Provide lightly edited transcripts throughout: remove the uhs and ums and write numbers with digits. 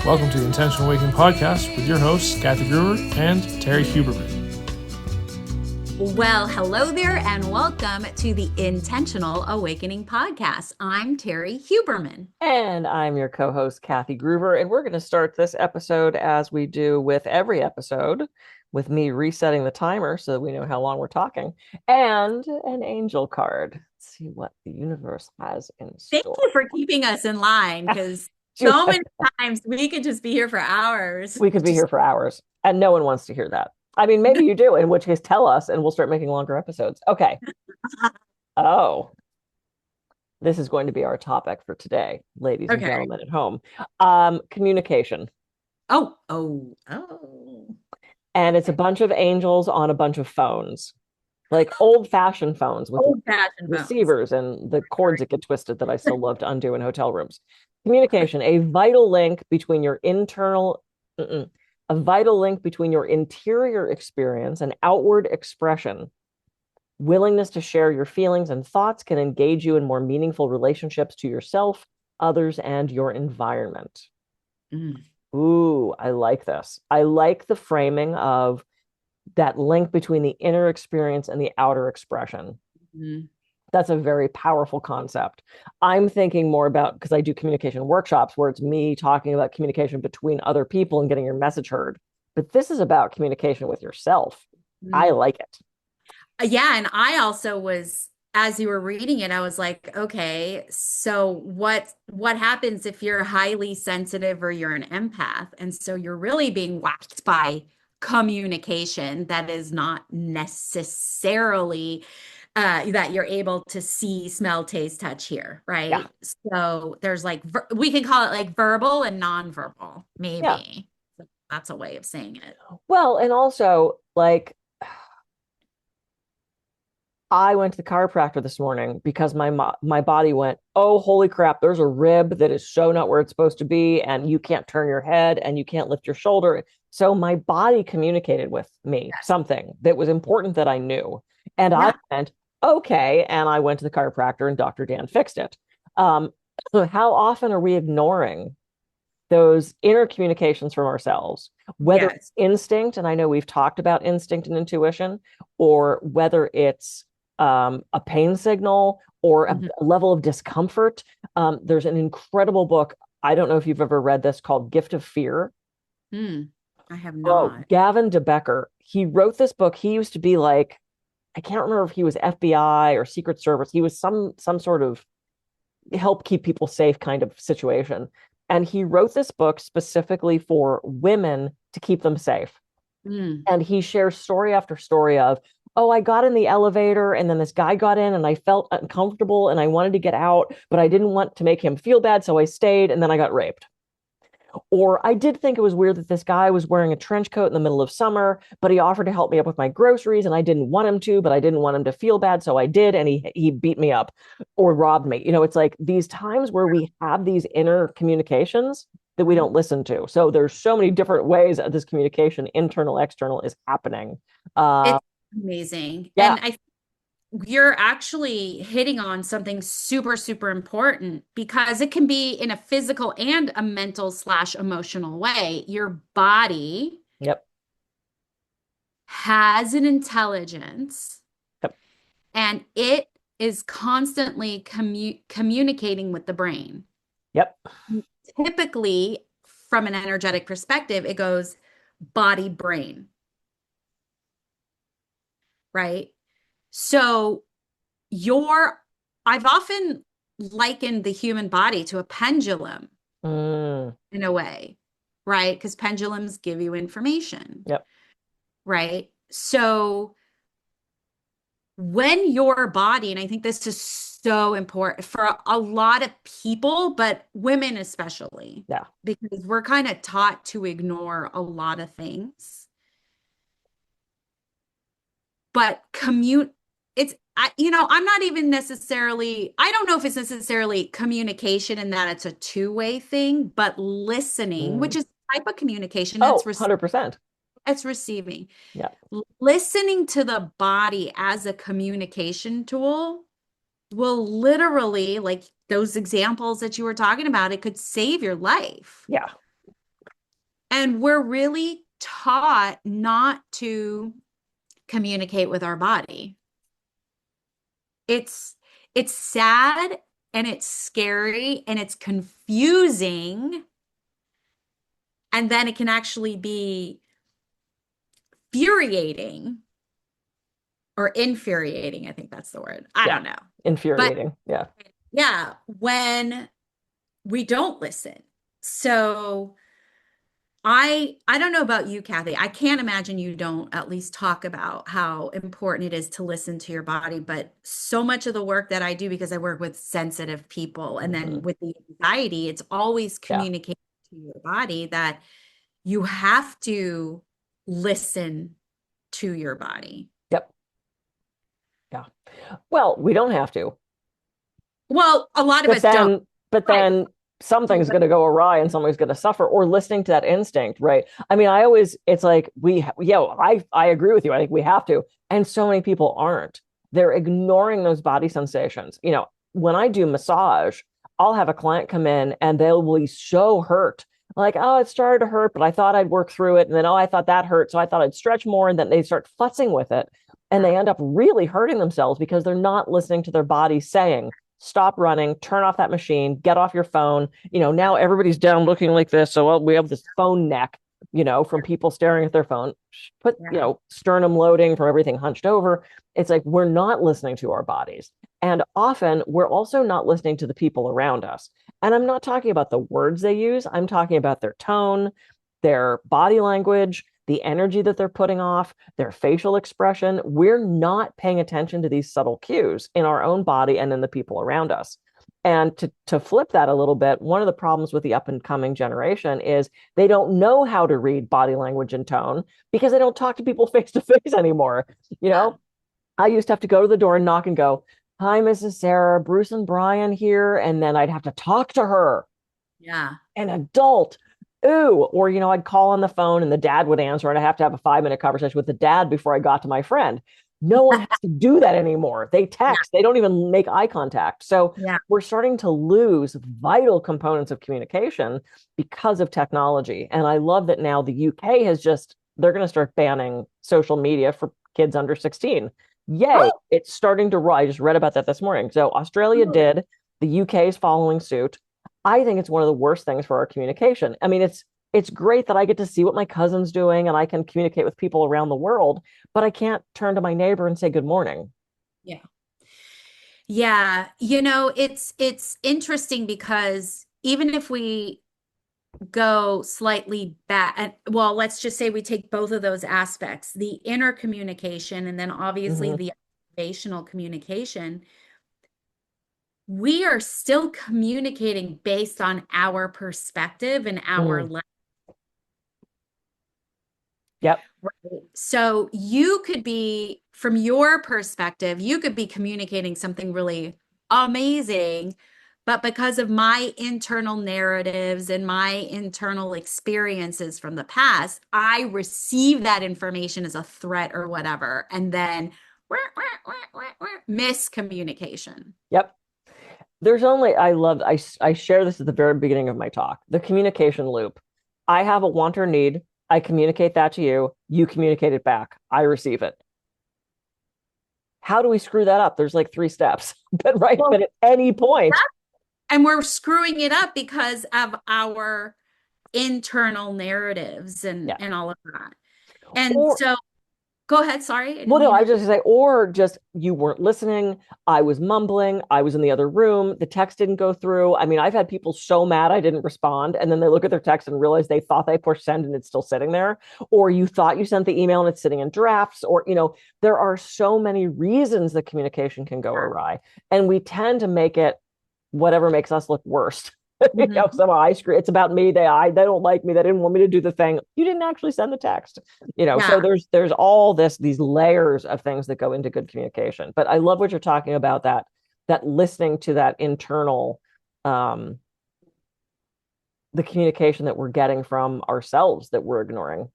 Welcome to the Intentional Awakening Podcast with your hosts, Kathy Brewer and Terrie Huberman. Well, hello there and welcome to the Intentional Awakening Podcast. I'm Terrie Huberman. And I'm your co-host, Kathy Groover, and we're going to start this episode as we do with every episode, with me resetting the timer so that we know how long we're talking, and an angel card. Let's see what the universe has in store. Thank you for keeping us in line, because so many times we could just be here for hours. We could be here for hours, and no one wants to hear that. I mean, maybe you do, in which case tell us, and we'll start making longer episodes. Okay. Oh. This is going to be our topic for today, ladies and gentlemen at home. Communication. Oh. And it's a bunch of angels on a bunch of phones, like old-fashioned phones with receivers and the cords that get twisted that I still love to undo in hotel rooms. Communication, a vital link between your interior experience and outward expression. Willingness to share your feelings and thoughts can engage you in more meaningful relationships to yourself, others, and your environment. Ooh, I like this. I like the framing of that link between the inner experience and the outer expression. That's a very powerful concept. I'm thinking more about, because I do communication workshops where it's me talking about communication between other people and getting your message heard. But this is about communication with yourself. I like it. Yeah. And I also was, as you were reading it, I was like, okay, so what happens if you're highly sensitive or you're an empath? And so you're really being whacked by communication that is not necessarily that you're able to see, smell, taste, touch, hear, right? Yeah. So there's like, we can call it like verbal and nonverbal, maybe. Yeah. That's a way of saying it. Well, and also like, I went to the chiropractor this morning because my body went, oh, holy crap, there's a rib that is so not where it's supposed to be, and you can't turn your head and you can't lift your shoulder. So my body communicated with me something that was important that I knew. And I went, okay, and I went to the chiropractor and Dr. Dan fixed it. How often are we ignoring those inner communications from ourselves, whether it's instinct, and I know we've talked about instinct and intuition, or whether it's a pain signal or a level of discomfort. There's an incredible book. I don't know if you've ever read this, called Gift of Fear. I have not. Gavin DeBecker. He wrote this book. He used to be like, I can't remember if he was FBI or Secret Service. He was some sort of help keep people safe kind of situation. And he wrote this book specifically for women to keep them safe. And he shares story after story of, oh, I got in the elevator and then this guy got in and I felt uncomfortable and I wanted to get out, but I didn't want to make him feel bad. So I stayed and then I got raped. Or I did think it was weird that this guy was wearing a trench coat in the middle of summer, but he offered to help me up with my groceries and I didn't want him to, but I didn't want him to feel bad. So I did. And he beat me up or robbed me. You know, it's like these times where we have these inner communications that we don't listen to. So there's so many different ways that this communication, internal, external, is happening. It's amazing. Yeah. And you're actually hitting on something super, super important, because it can be in a physical and a mental / emotional way. Your body has an intelligence and it is constantly communicating with the brain. Typically, from an energetic perspective, it goes body, brain, right? So I've often likened the human body to a pendulum in a way, right? Because pendulums give you information, right? So when your body, and I think this is so important for a lot of people, but women especially, because we're kind of taught to ignore a lot of things. But I'm not even necessarily, I don't know if it's necessarily communication and that it's a two-way thing, but listening, which is a type of communication. That's 100%. It's receiving. Listening to the body as a communication tool will literally, like those examples that you were talking about, it could save your life. And we're really taught not to communicate with our body. It's it's sad and it's scary and it's confusing. And then it can actually be infuriating or infuriating. I think that's the word. I Yeah. don't know. But Infuriating. Yeah. yeah, when we don't listen. So I don't know about you, Kathy. I can't imagine you don't at least talk about how important it is to listen to your body. But so much of the work that I do, because I work with sensitive people, and then Hmm. with the anxiety, it's always Yeah. communicating to your body that you have to listen to your body. Yep. Yeah. Well, we don't have to. Well, a lot of But us don't. then, but Right. then something's going to go awry and somebody's going to suffer, or listening to that instinct, right? I mean, I always, it's like I agree with you. I think we have to. And so many people aren't. They're ignoring those body sensations. When I do massage, I'll have a client come in and they'll be so hurt. Like, oh, it started to hurt, but I thought I'd work through it. And then, oh, I thought that hurt. So I thought I'd stretch more. And then they start futzing with it. And they end up really hurting themselves because they're not listening to their body saying, stop running, turn off that machine, get off your phone. Now everybody's down looking like this. So we have this phone neck, from people staring at their phone, put, Yeah. sternum loading from everything hunched over. It's like we're not listening to our bodies. And often we're also not listening to the people around us. And I'm not talking about the words they use, I'm talking about their tone, their body language, the energy that they're putting off, their facial expression. We're not paying attention to these subtle cues in our own body and in the people around us. And to flip that a little bit, one of the problems with the up and coming generation is they don't know how to read body language and tone because they don't talk to people face to face anymore. You know, I used to have to go to the door and knock and go, "Hi, Mrs. Sarah, Bruce and Brian here." And then I'd have to talk to her, Yeah. an adult. Ooh, or I'd call on the phone and the dad would answer, and I have to have a 5-minute conversation with the dad before I got to my friend. No one has to do that anymore. They text, they don't even make eye contact. So Yeah. we're starting to lose vital components of communication because of technology. And I love that now the UK they're going to start banning social media for kids under 16. Yay, Oh, it's starting to rise. I just read about that this morning. So Australia did, the UK is following suit. I think it's one of the worst things for our communication. I mean, it's great that I get to see what my cousin's doing and I can communicate with people around the world, but I can't turn to my neighbor and say good morning. yeah. Yeah. It's interesting because even if we go slightly back, and well, let's just say we take both of those aspects, the inner communication and then obviously Hmm. the observational communication, we are still communicating based on our perspective and our Mm. lens. Yep. Right. So you could be, from your perspective, you could be communicating something really amazing, but because of my internal narratives and my internal experiences from the past, I receive that information as a threat or whatever, and then miscommunication. Yep. There's only, I share this at the very beginning of my talk, the communication loop. I have a want or need. I communicate that to you. You communicate it back. I receive it. How do we screw that up? There's like 3 steps, but right. Well, But at any point, and we're screwing it up because of our internal narratives and yeah. all of that. And Or so go ahead, sorry, I Well, didn't no, mean I to. was just gonna say, or just you weren't listening. I was mumbling. I was in the other room. The text didn't go through. I mean, I've had people so mad I didn't respond, and then they look at their text and realize they thought they pushed send and it's still sitting there. Or you thought you sent the email and it's sitting in drafts. Or, there are so many reasons that communication can go awry, and we tend to make it whatever makes us look worse. Mhm. Some I screw. It's about me. They don't like me. They didn't want me to do the thing. You didn't actually send the text. Yeah. So there's all these layers of things that go into good communication. But I love what you're talking about, that listening to that internal, um the communication that we're getting from ourselves that we're ignoring.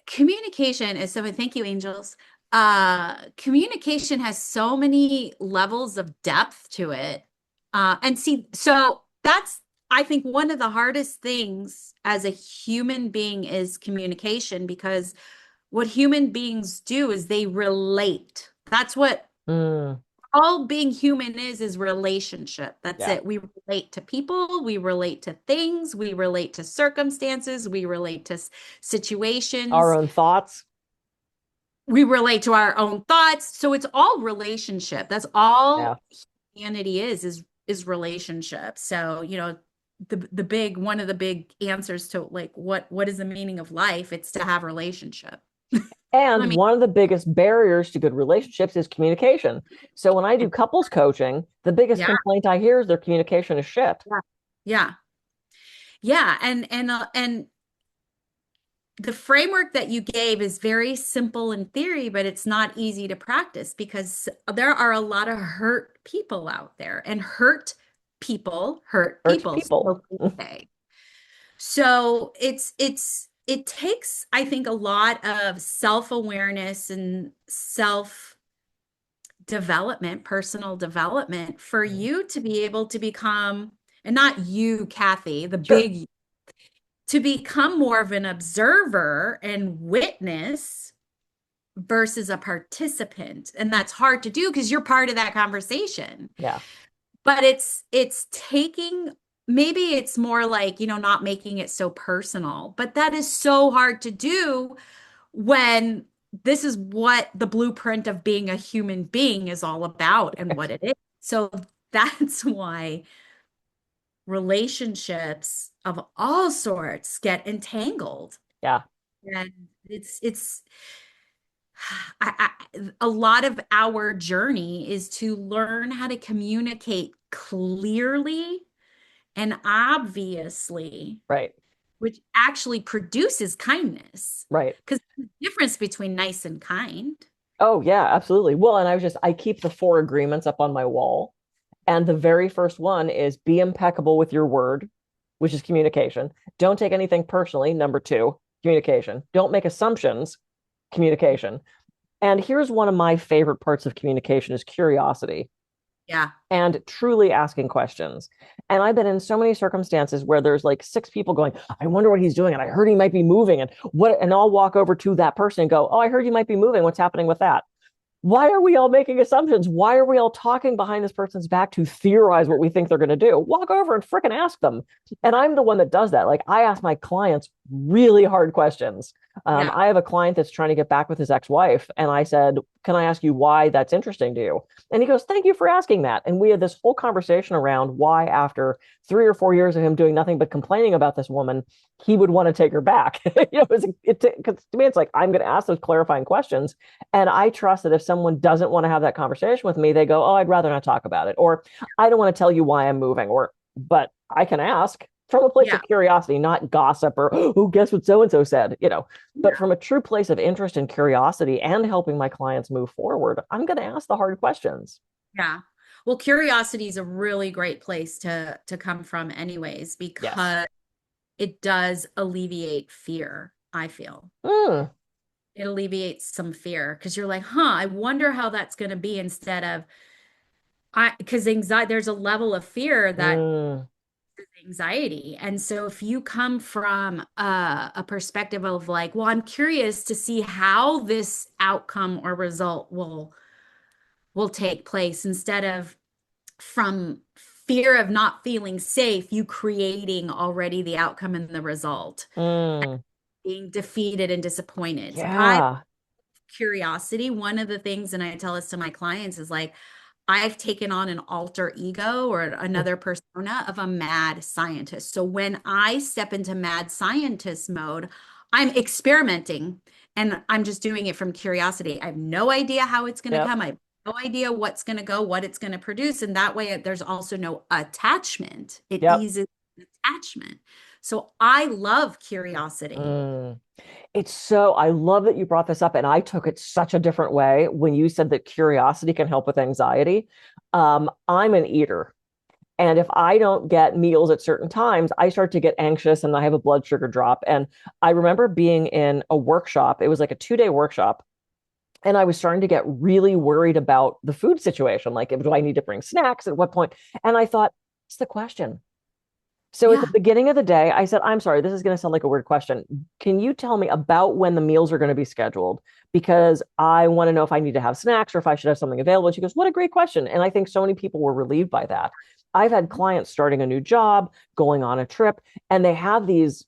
Communication is so, thank you, angels. Communication has so many levels of depth to it. And see, so I think one of the hardest things as a human being is communication, because what human beings do is they relate. That's what Mm, all being human is relationship. That's yeah. it. We relate to people, we relate to things, we relate to circumstances, we relate to Our situations, own thoughts. we relate to our own thoughts. So it's all relationship. That's Yeah. all humanity is relationship. So, the big one of the big answers to like what is the meaning of life? It's to have relationship. I And mean, one of the biggest barriers to good relationships is communication. So when I do couples coaching, the biggest yeah, complaint I hear is their communication is shit. yeah, yeah, yeah. And the framework that you gave is very simple in theory, but it's not easy to practice because there are a lot of hurt people out there, and hurt Hurts people. people. So they say. So it takes, I think, a lot of self-awareness and self-development, personal development for you to be able to become, and not you, Kathy, the Sure. big, to become more of an observer and witness versus a participant. And that's hard to do because you're part of that conversation. Yeah. But it's taking, maybe it's more like, not making it so personal, but that is so hard to do when this is what the blueprint of being a human being is all about and what it is. So that's why relationships of all sorts get entangled. Yeah. And it's a lot of our journey is to learn how to communicate clearly and obviously, Right. which actually produces kindness. Right. Because there's a difference between nice and kind. Oh, yeah, absolutely. Well, and I keep the four agreements up on my wall. And the very first one is be impeccable with your word, which is communication. Don't take anything personally. Number two, communication. Don't make assumptions, communication. And here's one of my favorite parts of communication is curiosity Yeah. and truly asking questions. And I've been in so many circumstances where there's like six people going, I wonder what he's doing. And I heard he might be moving. And I'll walk over to that person and go, oh, I heard you might be moving. What's happening with that? Why are we all making assumptions? Why are we all talking behind this person's back to theorize what we think they're going to do? Walk over and fricking ask them. And I'm the one that does that. Like I ask my clients really hard questions. Yeah. I have a client that's trying to get back with his ex-wife, and I said, "Can I ask you why that's interesting to you?" And he goes, "Thank you for asking that." And we had this whole conversation around why, after 3 or 4 years of him doing nothing but complaining about this woman, he would want to take her back. Because to me, it's like I'm going to ask those clarifying questions, and I trust that if someone doesn't want to have that conversation with me, they go, "Oh, I'd rather not talk about it," or "I don't want to tell you why I'm moving," or "But I can ask." From a place Yeah. of curiosity, not gossip or, oh, guess what so and so said, but Yeah. from a true place of interest and curiosity and helping my clients move forward, I'm going to ask the hard questions. Yeah. Well, curiosity is a really great place to come from anyways, Yes. because it does alleviate fear, I feel. Mm, It alleviates some fear because you're like, huh, I wonder how that's going to be, instead of because anxiety, there's a level of fear that mm, anxiety. And so if you come from a perspective of like, well, I'm curious to see how this outcome or result will take place, instead of from fear of not feeling safe, you creating already the outcome and the result, mm. being defeated and disappointed. So I Yeah. curiosity, one of the things, and I tell this to my clients, is like, I've taken on an alter ego or another persona of a mad scientist. So when I step into mad scientist mode, I'm experimenting and I'm just doing it from curiosity. I have no idea how it's going to Yep. come. I have no idea what's going to go, what it's going to produce. And that way, there's also no attachment. It Yep. eases attachment. So I love curiosity. Mm. I love that you brought this up, and I took it such a different way when you said that curiosity can help with anxiety. I'm an eater. And if I don't get meals at certain times, I start to get anxious and I have a blood sugar drop. And I remember being in a workshop, it was like a 2-day workshop. And I was starting to get really worried about the food situation. Like, do I need to bring snacks at what point? And I thought, it's the question. So at Yeah. the beginning of the day, I said, I'm sorry, this is going to sound like a weird question. Can you tell me about when the meals are going to be scheduled? Because I want to know if I need to have snacks or if I should have something available. And she goes, what a great question. And I think so many people were relieved by that. I've had clients starting a new job, going on a trip, and they have these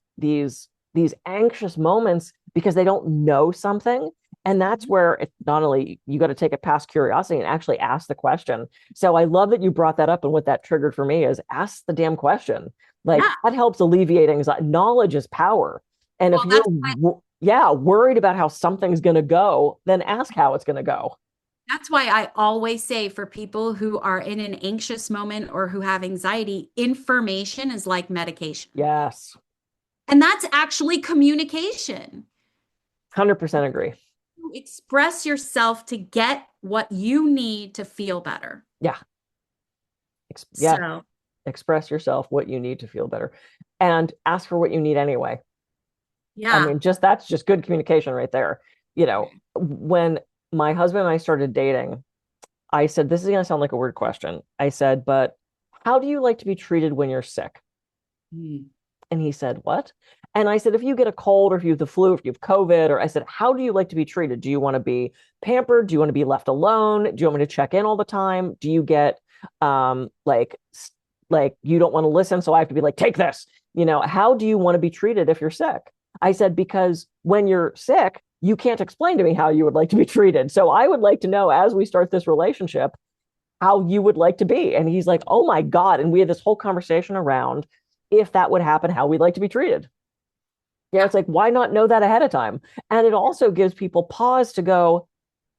anxious moments because they don't know something. And that's where it's not only you got to take it past curiosity and actually ask the question. So I love that you brought that up. And what that triggered for me is ask the damn question. Like Yeah. that helps alleviate anxiety. Knowledge is power. And if Well, you're, yeah, worried about how something's going to go, then ask how it's going to go. that's why I always say for people who are in an anxious moment or who have anxiety, information is like medication. Yes. And that's actually communication. 100% agree. You express yourself to get what you need to feel better. Yeah. Yeah. So, Express yourself what you need to feel better and ask for what you need anyway. I yeah. mean, that's just good communication right there. You know, when my husband and I started dating, I said, this is going to sound like a weird question. I said, but how do you like to be treated when you're sick? Mm. And he said, what? And I said, if you get a cold or if you have the flu, if you have COVID, or I said, how do you like to be treated? Do you want to be pampered? Do you want to be left alone? Do you want me to check in all the time? Do you get like you don't want to listen, so I have to be like, take this? You know, how do you want to be treated if you're sick? I said, because when you're sick, you can't explain to me how you would like to be treated. So I would like to know as we start this relationship how you would like to be. And he's like, oh my God. And we had this whole conversation around if that would happen, how we'd like to be treated. Yeah, it's like, why not know that ahead of time? And it also gives people pause to go,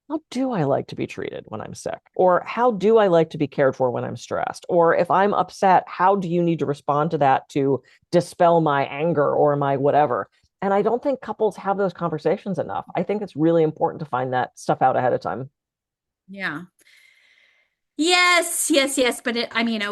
how do I like to be treated when I'm sick? Or how do I like to be cared for when I'm stressed? Or if I'm upset, how do you need to respond to that to dispel my anger or my whatever? And I don't think couples have those conversations enough. I think it's really important to find that stuff out ahead of time. Yeah. Yes, yes, yes. But I mean,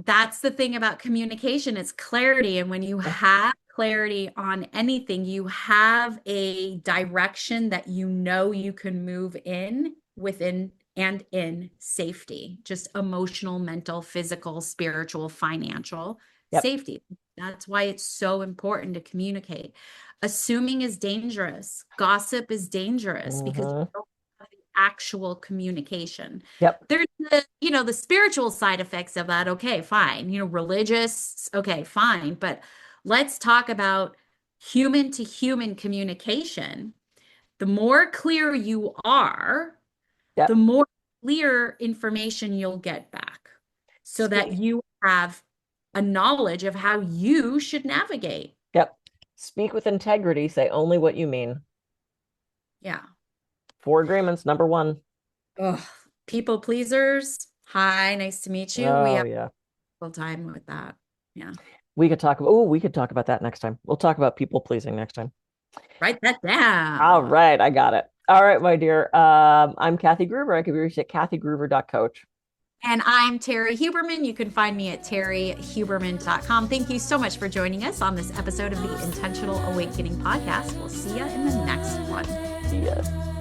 that's the thing about communication. It's clarity. And when you have clarity on anything, you have a direction that you know you can move in within and in safety, just emotional, mental, physical, spiritual, financial Yep. safety. That's why it's so important to communicate. Assuming is dangerous. Gossip is dangerous because you Mm-hmm. don't have the actual communication. Yep. There's the spiritual side effects of that. Okay, fine. Religious. Okay, fine. But let's talk about human to human communication. The more clear you are, the Yep. more clear information you'll get back so that Speak. you have a knowledge of how you should navigate. Yep. Speak with integrity. Say only what you mean. Yeah. 4 agreements. Number 1. Ugh. People pleasers. Hi, nice to meet you. We Oh have yeah. a little time with that. Yeah. We could talk about that next time. We'll talk about people pleasing next time. Write that All down. right, I got it. All right, my dear. I'm Kathy Gruber. I can be reached at kathygruber.coach. And I'm Terrie Huberman. You can find me at terriehuberman.com. Thank you so much for joining us on this episode of the Intentional Awakening podcast. We'll see you in the next one. See ya.